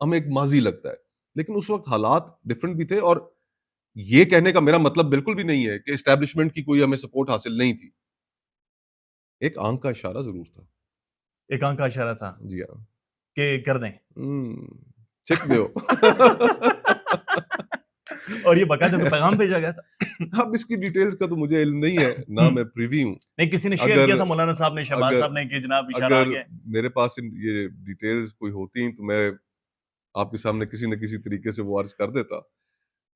हमें एक माज़ी लगता है। लेकिन उस वक़्त हालात डिफरेंट भी थे, और ये कहने का मेरा मतलब बिल्कुल भी नहीं है कि एस्टेब्लिशमेंट की कोई हमें सपोर्ट हासिल नहीं थी। एक आँख का इशारा ज़रूर था। एक आंख का इशारा था जी हाँ। कि कर दें। छिक दियो। और ये बाकायदा कोई पैगाम भेजा गया था? अब इसकी डिटेल्स का तो मुझे इल्म नहीं है, ना हुँ, मैं प्रिवी हूँ। नहीं, किसी ने शेयर अगर किया था, मौलाना साहब ने, शहबाज अगर साहब ने, कि जनाब इशारा आ अगर गया है। मेरे पास ये डिटेल्स कोई होती तो मैं आपके सामने किसी न किसी तरीके से वो अर्ज़ कर देता।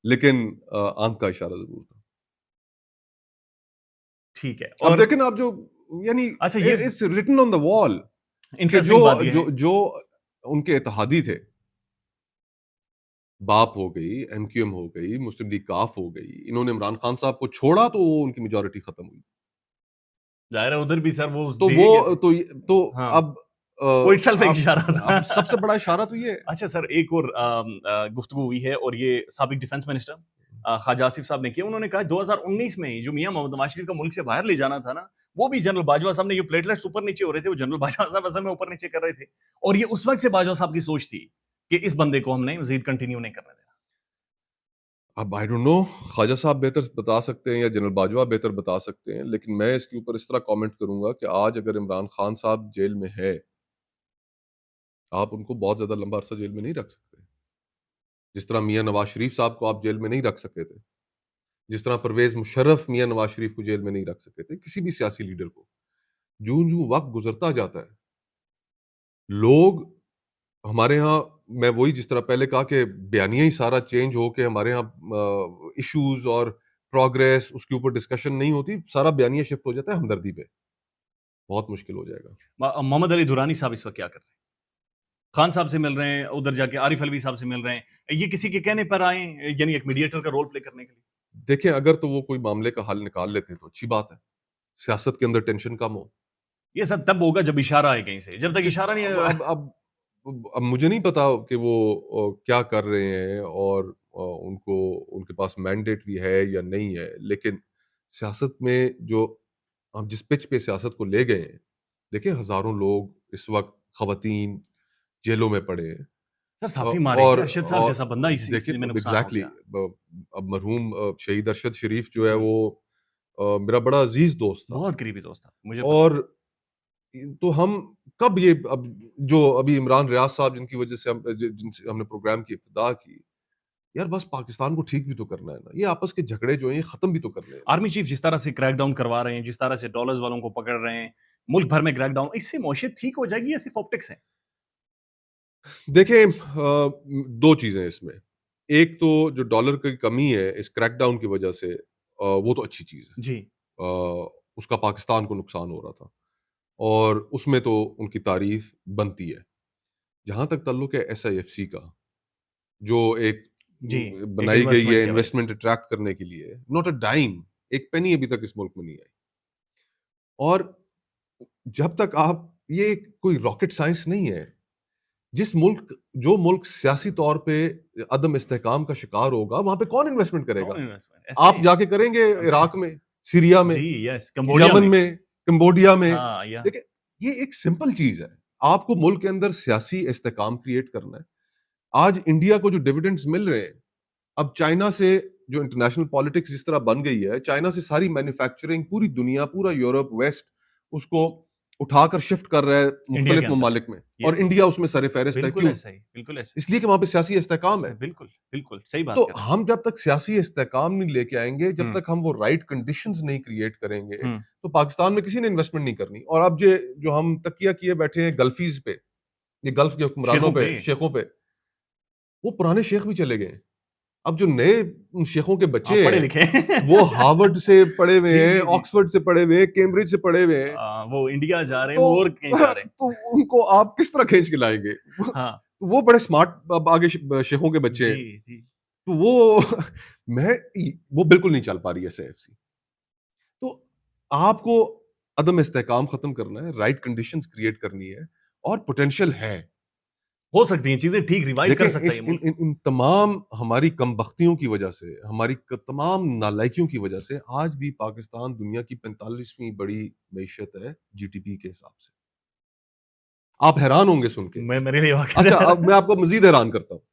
लेकिन आँख का इशारा ज़रूर था। ठीक है। अब और देखें ना, आप जो, यानी अच्छा, ये it's written on the wall कि जो इंटरेस्टिंग बात ये जो है। जो उनके इत्तेहादी थे, बाप हो गई, एमक्यूएम हो गई, मुस्लिम लीग काफ हो गई, इन्होंने इमरान खान साहब को छोड़ा तो वो उनकी मेजॉरिटी खत्म हुई। ज़ाहिर है उधर भी सर वो तो दे वो ही गए थे। तो हाँ, अब वो इटसेल्फ एक आप इशारा था। अब सबसे बड़ा इशारा तो ये है। अच्छा सर, एक और गुफ्तगू हुई है और ये साबिक डिफेंस मिनिस्टर ख्वाजा आसिफ साहब ने किया। उन्होंने कहा 2019 में जो मियां मोहम्मद नवाज शरीफ का मुल्क से बाहर ले जाना था ना, वो भी जनरल बाजवा साहब ने, ये प्लेटलेट्स ऊपर नीचे हो रहे थे, वो जनरल बाजवा साहब असल में ऊपर नीचे कर रहे थे। और ये उस वक्त से बाजवा साहब की सोच थी कि इस बंदे को हमने मजीद कंटिन्यू नहीं करने देना? अब I don't know, Khwaja Sahab बेहतर बता सकते हैं या जनरल बाजवा बेहतर बता सकते हैं, लेकिन मैं इसके ऊपर इस तरह कमेंट करूंगा कि आज अगर इमरान खान साहब जेल में है, आप उनको बहुत ज्यादा लंबा अरसा जेल में नहीं रख सकते। जिस तरह मियां नवाज शरीफ साहब को आप जेल में नहीं रख सके थे, जिस तरह परवेज मुशर्रफ मियां नवाज शरीफ को जेल में नहीं रख सके थे, किसी भी सियासी लीडर को, जूं जूं वक्त गुजरता जाता है, लोग हमारे यहाँ, मैं वही जिस तरह पहले कहा कि बयानिया ही सारा चेंज हो के हमारे यहाँ इश्यूज और प्रोग्रेस उसके ऊपर डिस्कशन नहीं होती, सारा बयानिया शिफ्ट हो जाता है हमदर्दी पे, बहुत मुश्किल हो जाएगा। मोहम्मद अली दुरानी साहब इस वक्त क्या कर रहे हैं? खान साहब से मिल रहे हैं, उधर जाके आरिफ अलवी साहब से मिल रहे हैं, ये किसी के कहने पर आए हैं, यानी एक मीडिएटर का रोल प्ले करने के लिए? देखें, अगर तो वो कोई मामले का हल निकाल लेते हैं तो अच्छी बात है, सियासत के अंदर टेंशन कम हो। ये सब तब होगा जब इशारा आए कहीं से, जब तक इशारा नहीं अब आएगा। अब अब मुझे नहीं पता कि वो क्या कर रहे हैं और उनको उनके पास मैंडेट भी है या नहीं है, लेकिन सियासत में जो हम जिस पिच पे सियासत को ले गए हैं, देखिए हजारों लोग इस वक्त खवातीन जेलों में पड़े हैं। सर साफी मारे गए, अरशद साहब और जैसा बंदा इस देखिए, स्थिति में अब नुकसान हो एग्जैक्टली गया। अब मरहूम शहीद अरशद शरीफ जो है जी, वो मेरा बड़ा अजीज दोस्त था। बहुत करीबी दोस्त था, मुझे पता है। और तो हम कब ये अब जो अभी इमरान रियाज साहब जिनकी वजह से जिनसे हमने प्रोग्राम की इब्तिदा की, यार बस पाकिस्तान को ठीक भी तो करना है ना, ये आपस के झगड़े जो हैं ये खत्म भी तो करने हैं। आर्मी चीफ जिस तरह से क्रैकडाउन करवा रहे हैं, जिस तरह से डॉलर्स वालों को पकड़ रहे हैं, मुल्क भर में क्रैकडाउन, इससे मौशियत ठीक हो जाएगी या सिर्फ ऑप्टिक्स है? देखिए, दो चीजें हैं इसमें। एक तो जो डॉलर की कमी है इस क्रैकडाउन की वजह से, वो तो अच्छी चीज है। जी, उसका पाकिस्तान को नुकसान हो रहा था और उसमें तो उनकी तारीफ बनती है। जहां तक ताल्लुक है SIFC का, जो एक जी, एक बनाई गई इन्वेस्टमेंट है की वजह से। इन्वेस्टमेंट अट्रैक्ट करने के लिए, नॉट अ डाइम, एक पेनी अभी तक इस मुल्क में नहीं आई। और जब तक आप, ये कोई रॉकेट साइंस नहीं है। जो मुल्क सियासी तौर पे अदम इस्तेहकाम का शिकार होगा, वहां पे कौन इन्वेस्टमेंट करेगा? नॉन इन्वेस्टमेंट, ऐसे आप जाके करेंगे इराक में, सीरिया में, जी, यस, कंबोडिया यमन में। में, कंबोडिया में। हाँ, या देखिए, ये एक सिंपल चीज है। आपको मुल्क के अंदर सियासी इस्तेहकाम क्रिएट करना है। आज इंडिया को जो डिविडेंड्स मिल रहे हैं, अब चाइना से, जो इंटरनेशनल पॉलिटिक्स जिस तरह बन गई है, चाइना से सारी मैन्युफैक्चरिंग, पूरी दुनिया, पूरा यूरोप, वेस्ट उसको उठाकर शिफ्ट कर रहा है इंडिया के मुख्तलिफ अंदर। ममालिक में, और यस, इंडिया उसमें सर फहरिस्त है। बिल्कुल क्यों? ऐसा ही, बिल्कुल ऐसा इसलिए कि वहां पे सियासी इस्तेहकाम ही। है। बिल्कुल, बिल्कुल, सही बात तो कर रहे हैं। हम जब तक सियासी इस्तेहकाम नहीं लेके आएंगे, जब हुँ, तक हम वो राइट कंडीशंस नहीं क्रिएट करेंगे, हुँ, तो पाकिस्तान में किसी ने इन्वेस्टमेंट नहीं करनी। और अब जो हम तकिया किए बैठे हैं गल्फीज पे, ये गल्फ के हुक्मरानों शेखों पे, पे। शेखों पे, वो पुराने शेख भी चले गए। अब जो नए उन शेखों के हाँ, बच्चे पढ़े हैं, लिखे वो हार्वर्ड से पढ़े हुए जी, हैं, जी, जी। ऑक्सफोर्ड से पढ़े हुए हैं, कैम्ब्रिज से पढ़े हुए हैं। वो इंडिया जा रहे हैं, तो वो और कहीं जा रहे हैं। तो उनको आप किस तरह खींच के लाएंगे? हाँ, वो बड़े स्मार्ट अब आगे शेखों के बच्चे हैं। जी, जी। तो वो मैं वो बिल्कुल नहीं चल पा रही है SIFC। तो आपको अदम इस्तेहकाम खत्म करना है, राइट कंडीशंस क्रिएट करनी है, और पोटेंशियल है। हो सकती हैं चीज़ें ठीक, रिवाइव देखें, कर सकता है इस ये इन मुल्क। इन इन तमाम हमारी कमबख्तियों की वजह से, हमारी तमाम नालायकियों की वजह से, आज भी पाकिस्तान दुनिया की 45वीं बड़ी मईशत है GDP के हिसाब से। आप हैरान होंगे सुन के। मैं मेरे लिए वाक़ई अच्छा, अब मैं आपको मजीद हैरान करता हूँ।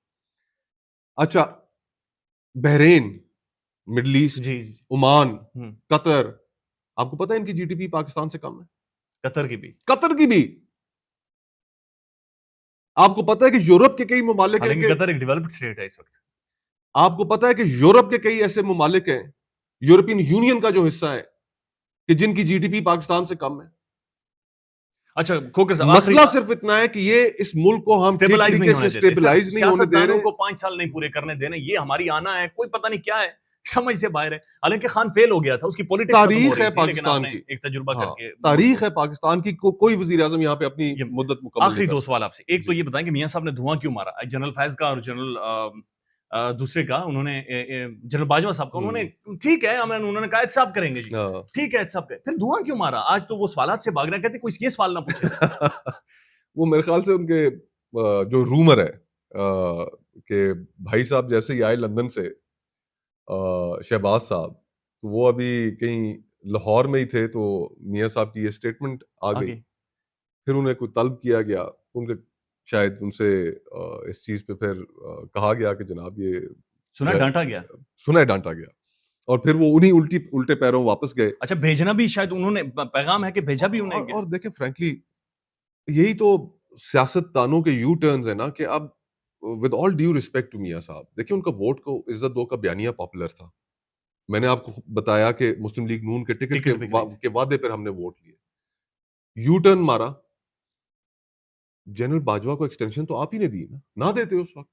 अच्छा, बहरेन, मिडल ईस्ट, जी, जी। ओमान, हुँ, कतर, आपको पता है इनकी GDP पाकिस्तान से कम है? कतर की भी। कतर की भी। आपको पता है कि यूरोप के कई ममालिक हैं हालाँकि कि कतर एक डेवलप्ड स्टेट है इस वक़्त। आपको पता है कि यूरोप के कई ऐसे ममालिक हैं, यूरोपियन यूनियन का जो हिस्सा है, कि जिनकी GDP पाकिस्तान से कम है। अच्छा, खोकर साहब आखिरी मसला सिर्फ इतना है कि ये इस मुल्क को हम ठीक स्टेबलाइज़ नहीं तरीके होने से देते। सर, स्टेबलाइज नहीं होने दे सियासतदानों रहे। को 5 साल नहीं पूरे करने देने, ये हमारी आना है, कोई पता नहीं क्या है, समझ से बाहर है। हालाँकि खान फेल हो गया था, उसकी पॉलिटिक्स खत्म हो तारीख रही है थी, लेकिन पाकिस्तान आपने की। एक तजुर्बा हाँ, करके मुल्क तारीख को है पाकिस्तान की, कोई वजीर आजम यहाँ पे अपनी ये मुद्दत मुकम्मल नहीं आखिरी कर 2 सकता। सवाल आपसे। एक तो जी। ये बताएँ कि मियाँ साहब ने धुआँ क्यों मारा? जनरल फैज़ का और जनरल दूसरे का उन्होंने जनरल बाजवा साहब का उन्होंने हम्म। ठीक है, हमें उन्होंने कहा एहतसाब करेंगे जी। हाँ। ठीक है, एहतसाब करें। फिर धुआँ क्यों मारा? आज तो वो सवालात से भाग रहे हैं, कहते कोई ये सवाल ना पूछे। वो मेरे ख्याल से उनके जो रूमर है कि भाई साहब जैसे ही आए लंदन से, शहबाज साहब, तो वो अभी कहीं लाहौर में ही थे, तो मियाँ साहब की ये स्टेटमेंट आ गई। आगे फिर उन्हें कोई तलब किया गया, उनके शायद उनसे इस चीज़ पे फिर कहा गया कि जनाब ये सुना जो है डांटा गया। सुना है, डाँटा गया और फिर वो उन्हीं उल्टे पैरों वापस गए। अच्छा, भेजना भी शायद उन्होंने पैगाम है कि भेजा भी उन्हें गया। और देखें फ्रैंकली यही तो सियासतदानों के यू टर्न्स है ना कि अब with all due respect to मियां साहब, देखिए उनका वोट को इज्जत दो का बयानिया पॉपुलर था। मैंने आपको बताया कि मुस्लिम लीग नून के टिकट टिकट बिक रही थी। के वादे पर हमने वोट लिए, यू टर्न मारा, जनरल बाजवा को एक्सटेंशन तो आप ही ने दी ना देते उस वक्त।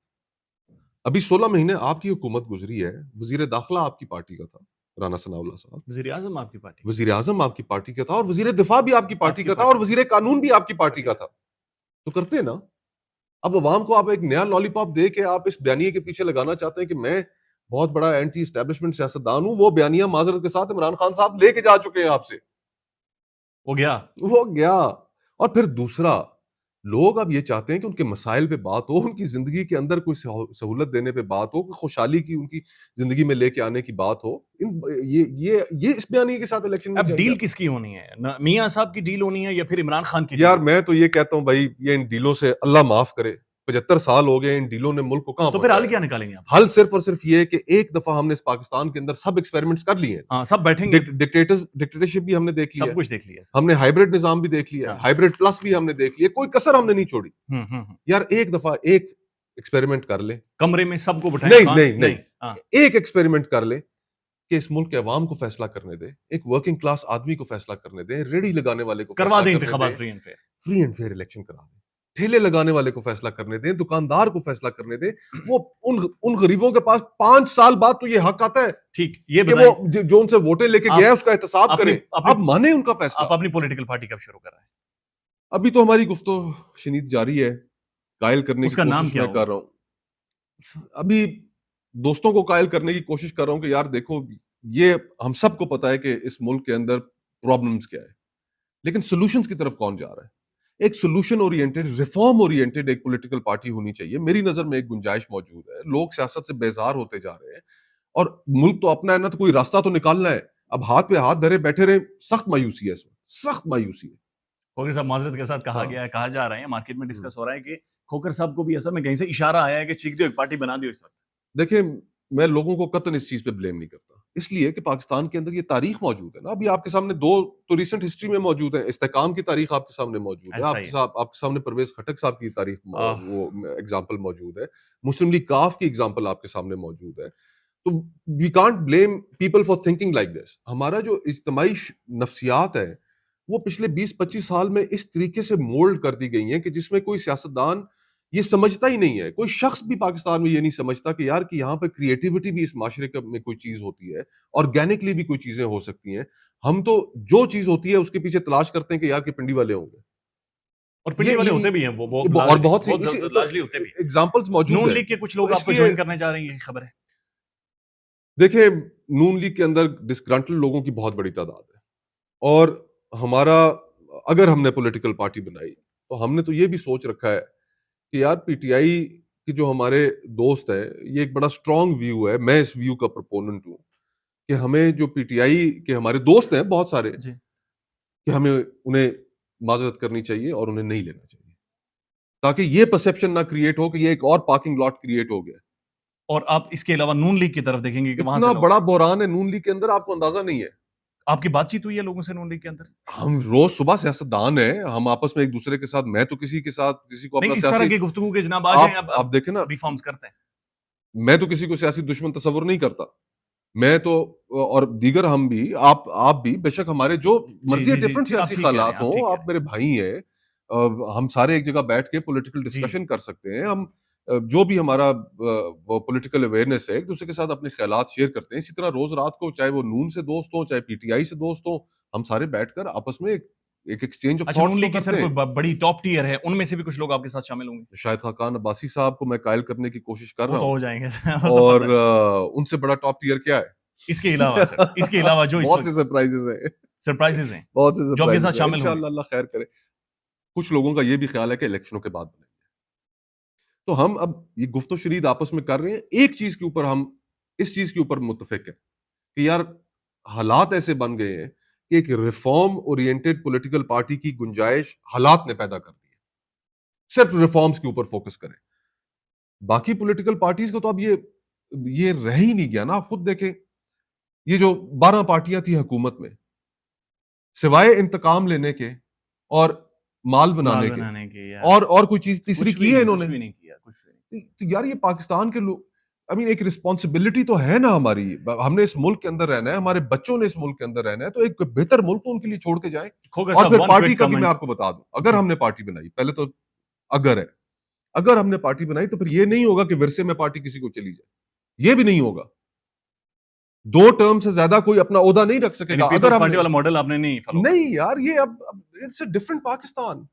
अभी 16 महीने आपकी हुकूमत गुजरी है, वजीर दाखिला आपकी पार्टी का था राना सनाउल्लाह साहब, वज़ीर-ए-आज़म आपकी पार्टी का। वजीर आजम आपकी पार्टी का था और वजीर दिफा भी आपकी पार्टी आपकी का था और पार्टी वजीर कानून भी आपकी पार्टी का था। तो करते ना। अब अवाम को आप एक नया लॉलीपॉप दे के आप इस बयानिए के पीछे लगाना चाहते हैं कि मैं बहुत बड़ा एंटी एस्टेब्लिशमेंट सियासतदान हूं। वो बयानिया माजरत के साथ इमरान खान साहब लेके जा चुके हैं आपसे, वो गया। वो गया। और फिर दूसरा, लोग अब ये चाहते हैं कि उनके मसाइल पे बात हो, उनकी जिंदगी के अंदर कोई सहूलत देने पे बात हो, कोई खुशहाली की उनकी जिंदगी में लेके आने की बात हो। ये इस बयानिए के साथ इलेक्शन में अब जाएंगे डील आप। किसकी होनी है? मियां साहब की डील होनी है या फिर इमरान खान की डील यार होनी मैं तो ये कहता हूँ भाई, ये इन डीलों से अल्लाह माफ करे, 75 साल हो गए इन डीलों ने मुल्क को है? कहां तो फिर हल पहुंचाया। क्या निकालेंगे आप? हल सिर्फ और सिर्फ ये है कि एक दफा हमने इस पाकिस्तान के अंदर सब एक्सपेरिमेंट्स कर लिए हैं। हाँ, सब बैठेंगे, डिक्टेटरशिप भी हमने देख लिया सब है, कुछ देख लिया सर। हमने हाइब्रिड निजाम भी देख लिया है, हाँ। हाइब्रिड प्लस भी हमने देख लिया, कोई कसर हमने नहीं छोड़ी। हुँ। यार एक दफा एक एक्सपेरिमेंट कर ले। कमरे में सबको बिठाएँ, नहीं कान नहीं नहीं, नहीं, हाँ, एक एक्सपेरिमेंट कर ले कि इस मुल्क के अवाम को फैसला करने दे, एक वर्किंग क्लास आदमी को फैसला करने दे, रेडी लगाने वाले को करवा फैसला दें करने इंतखाबात दे, free and fair. Free and fair election करा दें, ठेले लगाने वाले को फैसला करने दें, दुकानदार को फैसला करने दें। वो उन गरीबों के पास 5 साल बाद तो ये हक आता है ठीक, ये कि बताएँ वो जो उनसे वोटें लेके गया है आप उसका एहतसाब अपनी करें। अपनी अब माने उनका फैसला। आप अपनी पॉलिटिकल पार्टी कब शुरू कर रहे हैं? अभी तो हमारी गुफ्तगू शनीद जारी है, कायल करने की उसका नाम कोशिश क्या मैं कर होगा? रहा हूं। अभी दोस्तों को कायल करने की कोशिश कर रहा हूं कि यार देखो, ये हम सबको पता है कि इस मुल्क के अंदर प्रॉब्लम्स क्या है, लेकिन सॉल्यूशंस की तरफ कौन जा रहा है। एक सोल्यूशन ओरिएंटेड, रिफॉर्म ओरिएंटेड एक पॉलिटिकल पार्टी होनी चाहिए। मेरी नजर में एक गुंजाइश मौजूद है। लोग सियासत से बेजार होते जा रहे हैं और मुल्क तो अपना है ना, तो कोई रास्ता तो निकालना है। अब हाथ पे हाथ धरे बैठे रहे, सख्त मायूसी है इसमें, सख्त मायूसी है। खोखर साहब माज़रत के साथ कहा हाँ। गया है, कहा जा रहा है, मार्केट में हम्म। डिस्कस हो रहा है कि खोखर साहब को भी असल में कहीं से इशारा आया है कि चीख दो, एक पार्टी बना दो इस वक़्त। देखिए, मैं लोगों को कतन इस चीज पे ब्लेम नहीं करता, इसलिए कि पाकिस्तान के अंदर ये तारीख मौजूद है ना। अभी आपके सामने दो तो रिसेंट हिस्ट्री में मौजूद है। इस्तेकाम की तारीख आपके सामने मौजूद है, ऐसा ही है। आपके सामने परवेज खटक साहब की तारीख आह! वो एग्जाम्पल मौजूद है, मुस्लिम लीग काफ की एग्जाम्पल आपके सामने मौजूद है। तो we can't blame people for thinking like this. हमारा जो इज्तिमाई नफ्सियात है वो पिछले 20-25 साल में इस तरीके से मोल्ड कर दी गई हैं कि जिसमें कोई सियासतदान ये समझता ही नहीं है, कोई शख्स भी पाकिस्तान में ये नहीं समझता कि यार कि यहाँ पे क्रिएटिविटी भी इस माशरे में कोई चीज होती है, ऑर्गेनिकली भी कोई चीजें हो सकती हैं। हम तो जो चीज होती है उसके पीछे तलाश करते हैं कि यार कि पिंडी वाले होंगे। और पिंडी वाले होते भी हैं, वो बहुत और लार्जली, बहुत सी बहुत इसी ज़्यादा तो लार्जली होते भी हैं। एग्जांपल्स मौजूद नून है। लीग के कुछ तो लोग आपको इसलिए जॉइन करने जा रहे हैं, ये खबर है। देखिए, नून लीग के अंदर डिस्ग्रंटल लोगों की बहुत बड़ी तादाद है और हमारा, अगर हमने पॉलिटिकल पार्टी बनाई तो हमने तो ये भी सोच रखा है कि यार पीटीआई के जो हमारे दोस्त हैं, ये एक बड़ा स्ट्रांग व्यू है, मैं इस व्यू का प्रोपोनेंट हूं कि हमें जो पीटीआई के हमारे दोस्त हैं बहुत सारे, जी। कि हमें उन्हें माजरत करनी चाहिए और उन्हें नहीं लेना चाहिए, ताकि ये परसेप्शन ना क्रिएट हो कि ये एक और पार्किंग लॉट क्रिएट हो गया। और आप इसके अलावा नून लीग की तरफ देखेंगे कि वहाँ से इतना लोग बड़ा बहरान है नून लीग के अंदर, आपको अंदाजा नहीं है। आपकी बातचीत हुई है लोगों से नून लीग के अंदर? हम रोज सुबह सियासतदान है, हम आपस में एक दूसरे के साथ, मैं तो किसी के साथ किसी को नहीं, अपना इस तरह सियासी, की गुफ्तगू के जनाब आ जाएँ, अब आप देखें ना, रिफॉर्म्स करते हैं। मैं तो किसी को सियासी दुश्मन तस्वुर नहीं करता। मैं तो, और दीगर हम भी, आप भी बेशक, हमारे जो जी, मर्जी जी, जी, डिफरेंट जी, आप सियासी ठीक कह रहे ख़यालात हैं, आप हों, ठीक कह रहे आप हैं। मेरे भाई हैं। हम सारे एक जगह बैठ के पॉलिटिकल जी। डिस्कशन कर सकते हैं। हम जो भी हमारा वो पॉलिटिकल अवेयरनेस है, एक दूसरे के साथ अपने ख़यालात शेयर करते हैं। इसी तरह रोज़ रात को, चाहे वो नून से दोस्त हों, चाहे पीटीआई से दोस्त हों, हम सारे बैठकर आपस में एक एक्सचेंज ऑफ अच्छा, नून थॉट्स तो लीग की सर करते कोई हैं। बड़ी टॉप टियर है, उनमें से भी कुछ लोग आपके साथ शामिल होंगे? शाहिद खाकान अब्बासी साहब को मैं कायल करने की कोशिश कर वो रहा तो हूँ हो जाएँगे वो तो और पता है। उनसे बड़ा टॉप टियर क्या है? इसके अलावा सर, इसके अलावा जो इस बहुत वक़्त से सरप्राइजेज़ हैं, सरप्राइज़ेज़ हैं, बहुत से जो आपके साथ सरप्राइजेज़ हैं। शामिल होंगे? इंशाअल्लाह अल्लाह खैर करे। कुछ लोगों का ये भी ख्याल है कि इलेक्शनों के बाद बनेंगे। तो हम अब ये गुफ्तो शरीद आपस में कर रहे हैं। एक चीज़ के ऊपर हम इस चीज़ के ऊपर मुत्तफ़िक हैं कि यार हालात ऐसे बन गए हैं कि एक रिफॉर्म ओरिएंटेड पॉलिटिकल पार्टी की गुंजाइश हालात ने पैदा कर दी है। सिर्फ रिफॉर्म्स के ऊपर फोकस करें। बाकी पॉलिटिकल पार्टीज को तो अब ये रह ही नहीं गया ना। आप खुद देखें, ये जो 12 पार्टियां थी हुकूमत में, सिवाय इंतकाम लेने के और माल बनाने के, या और कोई चीज तीसरी की है इन्होंने? कुछ भी नहीं किया, कुछ भी नहीं। तो यार, ये पाकिस्तान के लोग, आई मीन, एक रिस्पॉन्सिबिलिटी तो है ना हमारी। हमने इस मुल्क के अंदर रहना है, हमारे बच्चों ने इस मुल्क के अंदर रहना है, तो एक बेहतर मुल्क तो उनके लिए छोड़ के जाए। खोकर और साहब, फिर वन पार्टी क्विक का भी मैं कमेंट। आपको बता दूं, अगर जी। हमने पार्टी बनाई, पहले तो अगर है, अगर हमने पार्टी बनाई तो फिर ये नहीं होगा कि विरसे में पार्टी किसी को चली जाए, ये भी नहीं होगा। 2 टर्म से ज्यादा कोई अपना ओहदा नहीं रख सकेगा। अगर पीपल्स हमने, पार्टी वाला मॉडल आपने नहीं फॉलो नहीं यार, ये अब इट्स अ डिफरेंट पाकिस्तान।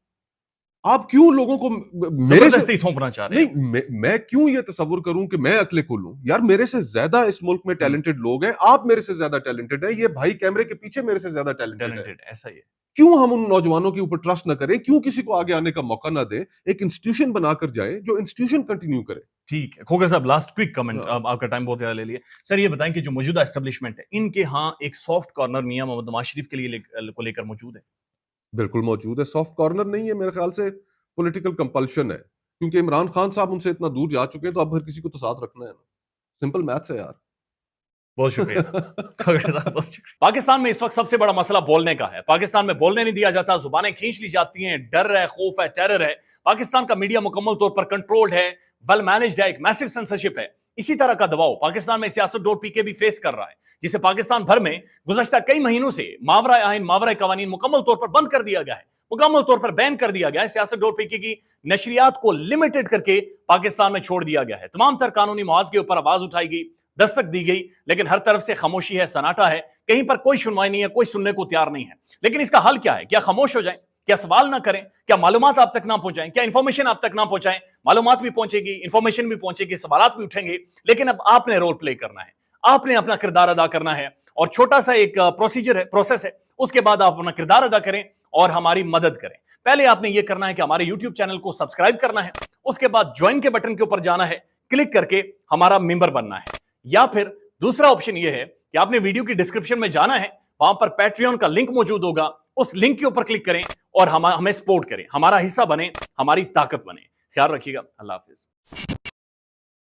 आप क्यों लोगों को मेरे से, जबरदस्ती थोपना चाह रहे हैं? नहीं, मैं क्यों ये तसव्वुर करूं कि मैं अकले खोलूं? यार, मेरे से ज्यादा इस मुल्क में टैलेंटेड लोग हैं, आप मेरे से ज्यादा टैलेंटेड हैं, ये भाई कैमरे के पीछे मेरे से ज्यादा टैलेंटेड है। टैलेंटेड, ऐसा ही है। क्यों हम उन नौजवानों के ऊपर ट्रस्ट ना करें? क्यों किसी को आगे आने का मौका ना दे? एक इंस्टीट्यूशन बनाकर जाए जो इंस्टीट्यूशन कंटिन्यू करे। ठीक है, खोकर साहब, लास्ट क्विक कमेंट। हाँ। अब आपका टाइम बहुत ज्यादा ले लिया सर। ये बताएं कि जो मौजूदा एस्टेब्लिशमेंट है, इनके यहाँ एक सॉफ्ट कॉर्नर मियां मोहम्मद नवाज शरीफ के लिए को लेकर मौजूद है? बिल्कुल मौजूद है। सॉफ्ट कॉर्नर नहीं है, मेरे ख्याल से पॉलिटिकल कंपल्शन है, क्योंकि इमरान खान साहब उनसे इतना दूर जा चुके हैं, तो अब हर किसी को तो साथ रखना है ना। सिंपल मैथ्स है यार। बहुत शुक्रिया खोकर साहब, बहुत शुक्रिया। पाकिस्तान में इस वक्त सबसे बड़ा मसला बोलने का है। पाकिस्तान में बोलने नहीं दिया जाता, जुबानें खींच ली जाती हैं, डर है, खौफ है, टेरर है। पाकिस्तान का मीडिया मुकम्मल तौर पर कंट्रोल्ड है, वेल मैनेज्ड है, एक मैसिव सेंसरशिप है। इसी तरह का दबाव पाकिस्तान में सियासत.pk भी फेस कर रहा है, जिसे पाकिस्तान भर में गुज़श्ता कई महीनों से मावरा आइन, मावरा कवानीन मुकम्मल तौर पर बंद कर दिया गया है, मुकम्मल तौर पर बैन कर दिया गया है। सियासत.pk की नशरियात को लिमिटेड करके पाकिस्तान में छोड़ दिया गया है। तमाम तर कानूनी मुआवजे के ऊपर आवाज उठाई गई, दस्तक दी गई, लेकिन हर तरफ से खामोशी है, सन्नाटा है। कहीं पर कोई सुनवाई नहीं है, कोई सुनने को तैयार नहीं है। लेकिन इसका हल क्या है? क्या खामोश हो जाए? क्या सवाल ना करें? क्या मालूमात आप तक ना पहुंचाएं? क्या इंफॉर्मेशन आप तक ना पहुंचाएं? मालूमात भी पहुंचेगी, इंफॉर्मेशन भी पहुंचेगी, सवालात भी उठेंगे, लेकिन अब आपने रोल प्ले करना है, आपने अपना किरदार अदा करना है। और छोटा सा एक प्रोसीजर है, प्रोसेस है, उसके बाद आप अपना किरदार अदा करें और हमारी मदद करें। पहले आपने यह करना है कि हमारे यूट्यूब चैनल को सब्सक्राइब करना है, उसके बाद ज्वाइन के बटन के ऊपर जाना है, क्लिक करके हमारा मेंबर बनना है। या फिर दूसरा ऑप्शन यह है कि आपने वीडियो की डिस्क्रिप्शन में जाना है, वहां पर पैट्रियन का लिंक मौजूद होगा, उस लिंक के ऊपर क्लिक करें और हमें सपोर्ट करें, हमारा हिस्सा बने, हमारी ताकत बने। ख्याल रखिएगा। अल्लाह हाफिज।